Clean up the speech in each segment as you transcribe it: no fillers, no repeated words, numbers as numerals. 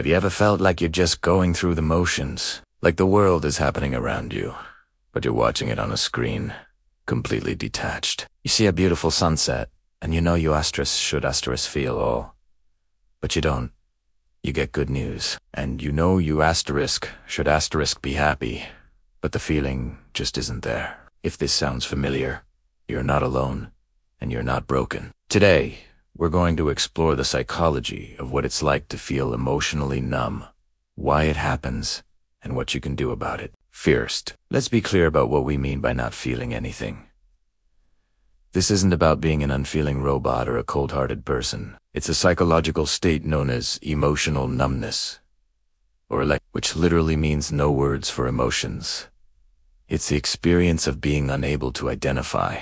Have you ever felt like you're just going through the motions, like the world is happening around you, but you're watching it on a screen, completely detached? You see a beautiful sunset, and you know you should feel all, but you don't. You get good news, and you know you should be happy, but the feeling just isn't there. If this sounds familiar, you're not alone, and you're not broken. Today, we're going to explore the psychology of what it's like to feel emotionally numb, why it happens, and what you can do about it. First, let's be clear about what we mean by not feeling anything. This isn't about being an unfeeling robot or a cold-hearted person. It's a psychological state known as emotional numbness, which literally means no words for emotions. It's the experience of being unable to identify,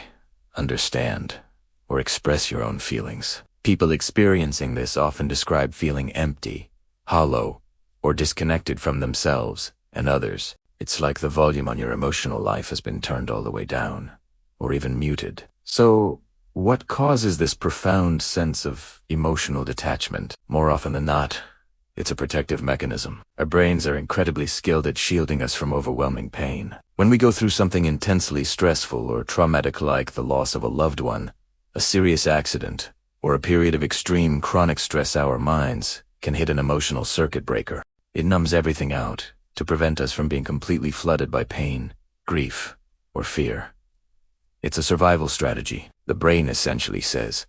understand, or express your own feelings. People experiencing this often describe feeling empty, hollow, or disconnected from themselves and others. It's like the volume on your emotional life has been turned all the way down, or even muted. So, what causes this profound sense of emotional detachment? More often than not, it's a protective mechanism. Our brains are incredibly skilled at shielding us from overwhelming pain. When we go through something intensely stressful or traumatic like the loss of a loved one, a serious accident, or a period of extreme chronic stress, our minds can hit an emotional circuit breaker. It numbs everything out to prevent us from being completely flooded by pain, grief, or fear. It's a survival strategy. The brain essentially says,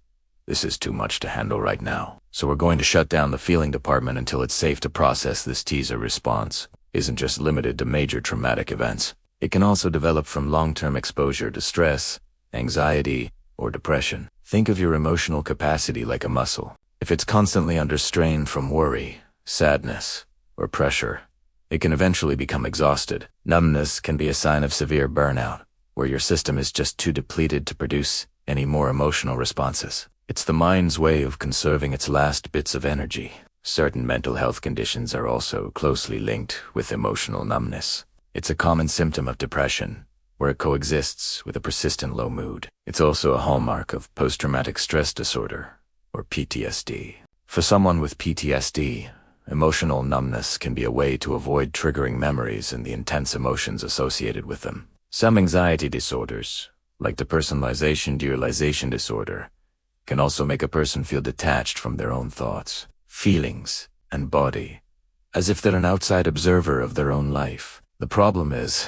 this is too much to handle right now, so we're going to shut down the feeling department until it's safe to process. This teaser response isn't just limited to major traumatic events. It can also develop from long-term exposure to stress, anxiety, or depression. Think of your emotional capacity like a muscle. If it's constantly under strain from worry, sadness, or pressure, it can eventually become exhausted. Numbness can be a sign of severe burnout, where your system is just too depleted to produce any more emotional responses. It's the mind's way of conserving its last bits of energy. Certain mental health conditions are also closely linked with emotional numbness. It's a common symptom of depression, where it coexists with a persistent low mood. It's also a hallmark of post-traumatic stress disorder, or PTSD. For someone with PTSD, emotional numbness can be a way to avoid triggering memories and the intense emotions associated with them. Some anxiety disorders, like depersonalization-dualization disorder, can also make a person feel detached from their own thoughts, feelings, and body, as if they're an outside observer of their own life. The problem is,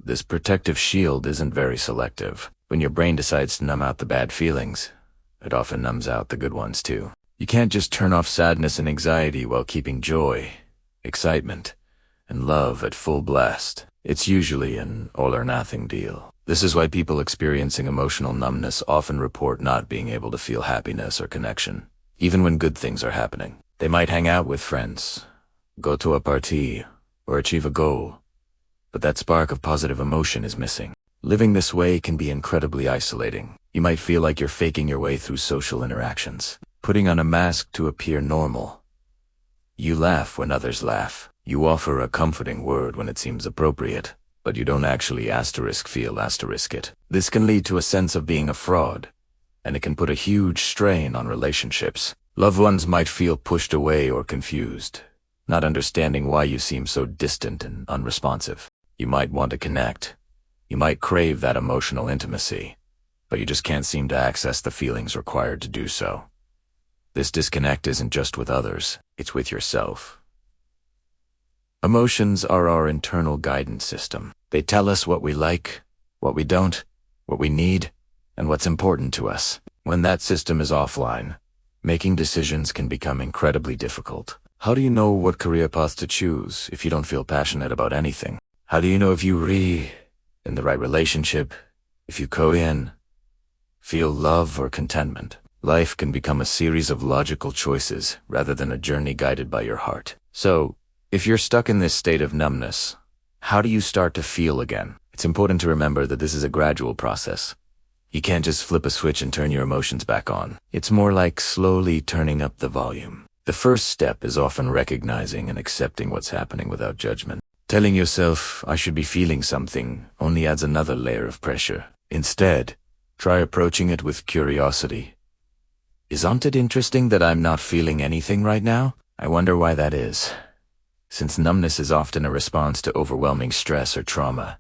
this protective shield isn't very selective. When your brain decides to numb out the bad feelings, it often numbs out the good ones too. You can't just turn off sadness and anxiety while keeping joy, excitement, and love at full blast. It's usually an all-or-nothing deal. This is why people experiencing emotional numbness often report not being able to feel happiness or connection, even when good things are happening. They might hang out with friends, go to a party, or achieve a goal, but that spark of positive emotion is missing. Living this way can be incredibly isolating. You might feel like you're faking your way through social interactions, putting on a mask to appear normal. You laugh when others laugh. You offer a comforting word when it seems appropriate, but you don't actually feel it. This can lead to a sense of being a fraud, and it can put a huge strain on relationships. Loved ones might feel pushed away or confused, not understanding why you seem so distant and unresponsive. You might want to connect. You might crave that emotional intimacy, but you just can't seem to access the feelings required to do so. This disconnect isn't just with others, it's with yourself. Emotions are our internal guidance system. They tell us what we like, what we don't, what we need, and what's important to us. When that system is offline, making decisions can become incredibly difficult. How do you know what career path to choose if you don't feel passionate about anything? How do you know if you're in the right relationship, if you feel love or contentment? Life can become a series of logical choices rather than a journey guided by your heart. So, if you're stuck in this state of numbness, how do you start to feel again? It's important to remember that this is a gradual process. You can't just flip a switch and turn your emotions back on. It's more like slowly turning up the volume. The first step is often recognizing and accepting what's happening without judgment. Telling yourself, I should be feeling something, only adds another layer of pressure. Instead, try approaching it with curiosity. Isn't it interesting that I'm not feeling anything right now? I wonder why that is. Since numbness is often a response to overwhelming stress or trauma,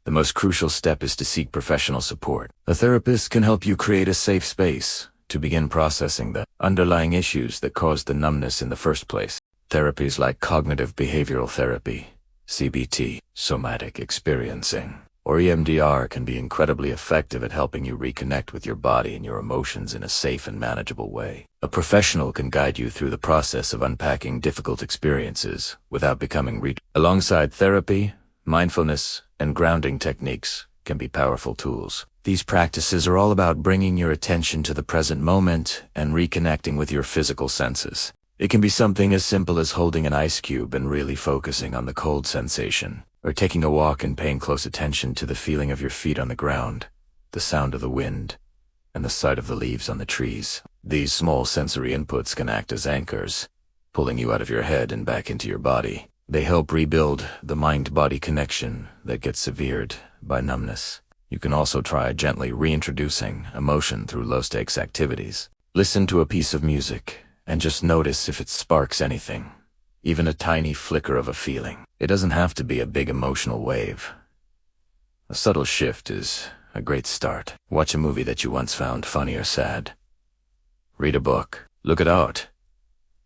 the most crucial step is to seek professional support. A therapist can help you create a safe space to begin processing the underlying issues that caused the numbness in the first place. Therapies like cognitive behavioral therapy, CBT, somatic experiencing, or EMDR can be incredibly effective at helping you reconnect with your body and your emotions in a safe and manageable way. A professional can guide you through the process of unpacking difficult experiences without becoming Alongside therapy, mindfulness, and grounding techniques can be powerful tools. These practices are all about bringing your attention to the present moment and reconnecting with your physical senses. It can be something as simple as holding an ice cube and really focusing on the cold sensation, or taking a walk and paying close attention to the feeling of your feet on the ground, the sound of the wind, and the sight of the leaves on the trees. These small sensory inputs can act as anchors, pulling you out of your head and back into your body. They help rebuild the mind-body connection that gets severed by numbness. You can also try gently reintroducing emotion through low-stakes activities. Listen to a piece of music and just notice if it sparks anything, even a tiny flicker of a feeling. It doesn't have to be a big emotional wave. A subtle shift is a great start. Watch a movie that you once found funny or sad. Read a book. Look at art.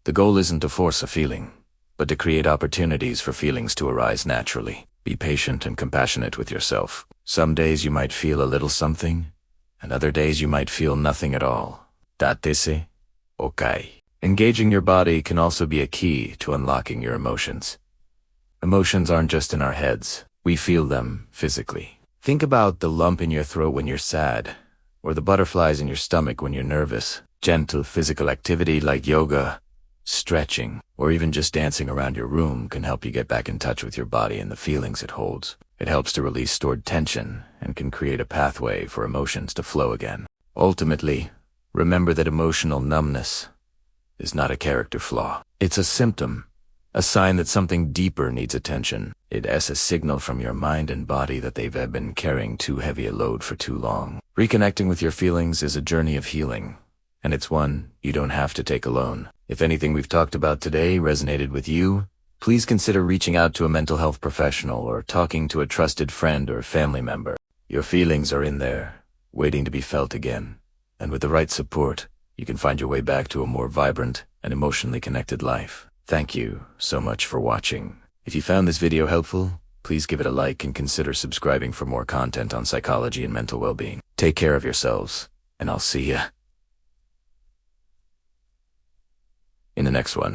The goal isn't to force a feeling, but to create opportunities for feelings to arise naturally. Be patient and compassionate with yourself. Some days you might feel a little something, and other days you might feel nothing at all. Datese, okay. Engaging your body can also be a key to unlocking your emotions. Emotions aren't just in our heads. We feel them physically. Think about the lump in your throat when you're sad, or the butterflies in your stomach when you're nervous. Gentle physical activity like yoga, stretching, or even just dancing around your room can help you get back in touch with your body and the feelings it holds. It helps to release stored tension and can create a pathway for emotions to flow again. Ultimately, remember that emotional numbness is not a character flaw. It's a symptom, a sign that something deeper needs attention. It's a signal from your mind and body that they've been carrying too heavy a load for too long. Reconnecting with your feelings is a journey of healing, and it's one you don't have to take alone. If anything we've talked about today resonated with you, please consider reaching out to a mental health professional or talking to a trusted friend or family member. Your feelings are in there, waiting to be felt again, and with the right support, you can find your way back to a more vibrant and emotionally connected life. Thank you so much for watching. If you found this video helpful, please give it a like and consider subscribing for more content on psychology and mental well-being. Take care of yourselves, and I'll see ya in the next one.